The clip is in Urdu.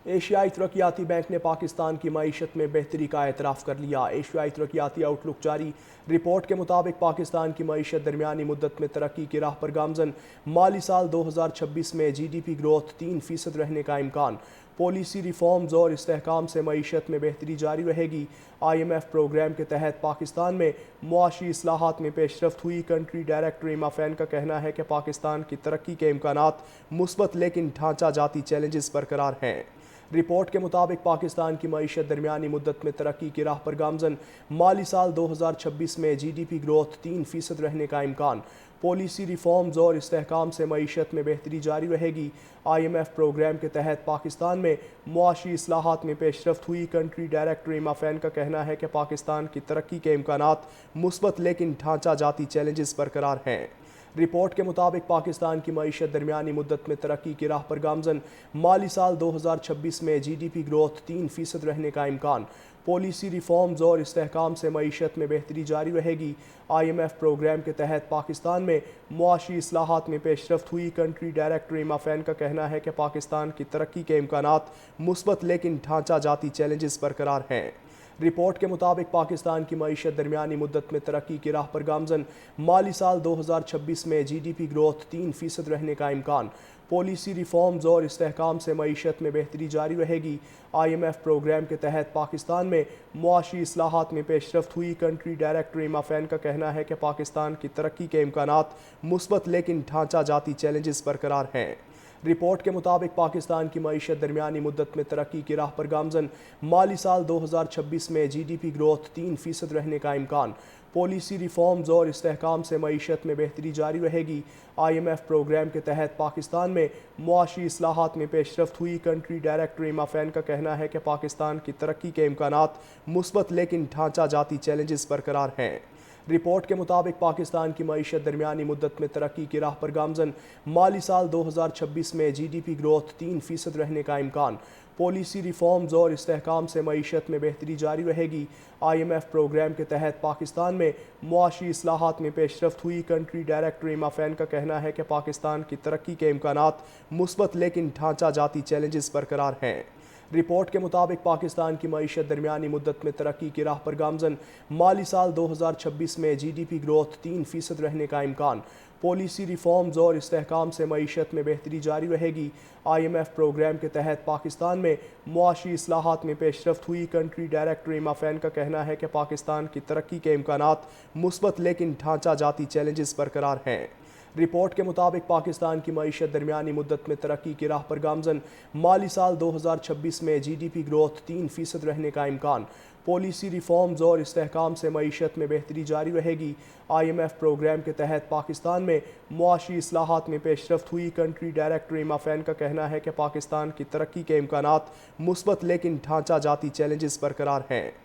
ایشیائی ترقیاتی بینک نے پاکستان کی معیشت میں بہتری کا اعتراف کر لیا۔ ایشیائی ترقیاتی آؤٹ لک جاری رپورٹ کے مطابق پاکستان کی معیشت درمیانی مدت میں ترقی کی راہ پر گامزن، مالی سال 2026 میں جی ڈی پی گروتھ 3% رہنے کا امکان۔ پالیسی ریفارمز اور استحکام سے معیشت میں بہتری جاری رہے گی۔ آئی ایم ایف پروگرام کے تحت پاکستان میں معاشی اصلاحات میں پیش رفت ہوئی۔ کنٹری ڈائریکٹر ایما فین کا کہنا ہے کہ پاکستان کی ترقی کے امکانات مثبت لیکن ڈھانچہ جاتی چیلنجز برقرار ہیں۔ رپورٹ کے مطابق پاکستان کی معیشت درمیانی مدت میں ترقی کی راہ پر گامزن، مالی سال 2026 میں جی ڈی پی گروتھ 3% رہنے کا امکان۔ پالیسی ریفارمز اور استحکام سے معیشت میں بہتری جاری رہے گی۔ آئی ایم ایف پروگرام کے تحت پاکستان میں معاشی اصلاحات میں پیش رفت ہوئی۔ کنٹری ڈائریکٹر ایما فین کا کہنا ہے کہ پاکستان کی ترقی کے امکانات مثبت لیکن ڈھانچہ جاتی چیلنجز برقرار ہیں۔ رپورٹ کے مطابق پاکستان کی معیشت درمیانی مدت میں ترقی کی راہ پر گامزن، مالی سال 2026 میں جی ڈی پی گروتھ 3% رہنے کا امکان۔ پالیسی ریفارمز اور استحکام سے معیشت میں بہتری جاری رہے گی۔ آئی ایم ایف پروگرام کے تحت پاکستان میں معاشی اصلاحات میں پیش رفت ہوئی۔ کنٹری ڈائریکٹر ایما فین کا کہنا ہے کہ پاکستان کی ترقی کے امکانات مثبت لیکن ڈھانچہ جاتی چیلنجز برقرار ہیں۔ رپورٹ کے مطابق پاکستان کی معیشت درمیانی مدت میں ترقی کی راہ پر گامزن، مالی سال 2026 میں جی ڈی پی گروتھ 3% رہنے کا امکان۔ پالیسی ریفارمز اور استحکام سے معیشت میں بہتری جاری رہے گی۔ آئی ایم ایف پروگرام کے تحت پاکستان میں معاشی اصلاحات میں پیش رفت ہوئی۔ کنٹری ڈائریکٹر ایما فین کا کہنا ہے کہ پاکستان کی ترقی کے امکانات مثبت لیکن ڈھانچہ جاتی چیلنجز برقرار ہیں۔ رپورٹ کے مطابق پاکستان کی معیشت درمیانی مدت میں ترقی کی راہ پر گامزن، مالی سال 2026 میں جی ڈی پی گروتھ 3% رہنے کا امکان۔ پالیسی ریفارمز اور استحکام سے معیشت میں بہتری جاری رہے گی۔ آئی ایم ایف پروگرام کے تحت پاکستان میں معاشی اصلاحات میں پیش رفت ہوئی۔ کنٹری ڈائریکٹر ایما فین کا کہنا ہے کہ پاکستان کی ترقی کے امکانات مثبت لیکن ڈھانچہ جاتی چیلنجز برقرار ہیں۔ رپورٹ کے مطابق پاکستان کی معیشت درمیانی مدت میں ترقی کی راہ پر گامزن، مالی سال 2026 میں جی ڈی پی گروتھ 3% رہنے کا امکان۔ پالیسی ریفارمز اور استحکام سے معیشت میں بہتری جاری رہے گی۔ آئی ایم ایف پروگرام کے تحت پاکستان میں معاشی اصلاحات میں پیش رفت ہوئی۔ کنٹری ڈائریکٹر ایما فین کا کہنا ہے کہ پاکستان کی ترقی کے امکانات مثبت لیکن ڈھانچہ جاتی چیلنجز برقرار ہیں۔ رپورٹ کے مطابق پاکستان کی معیشت درمیانی مدت میں ترقی کی راہ پر گامزن، مالی سال 2026 میں جی ڈی پی گروتھ 3% رہنے کا امکان۔ پالیسی ریفارمز اور استحکام سے معیشت میں بہتری جاری رہے گی۔ آئی ایم ایف پروگرام کے تحت پاکستان میں معاشی اصلاحات میں پیش رفت ہوئی۔ کنٹری ڈائریکٹر ایما فین کا کہنا ہے کہ پاکستان کی ترقی کے امکانات مثبت لیکن ڈھانچہ جاتی چیلنجز برقرار ہیں۔ رپورٹ کے مطابق پاکستان کی معیشت درمیانی مدت میں ترقی کی راہ پر گامزن، مالی سال 2026 میں جی ڈی پی گروتھ 3% رہنے کا امکان۔ پالیسی ریفارمز اور استحکام سے معیشت میں بہتری جاری رہے گی۔ آئی ایم ایف پروگرام کے تحت پاکستان میں معاشی اصلاحات میں پیش رفت ہوئی۔ کنٹری ڈائریکٹر ایما فین کا کہنا ہے کہ پاکستان کی ترقی کے امکانات مثبت لیکن ڈھانچہ جاتی چیلنجز برقرار ہیں۔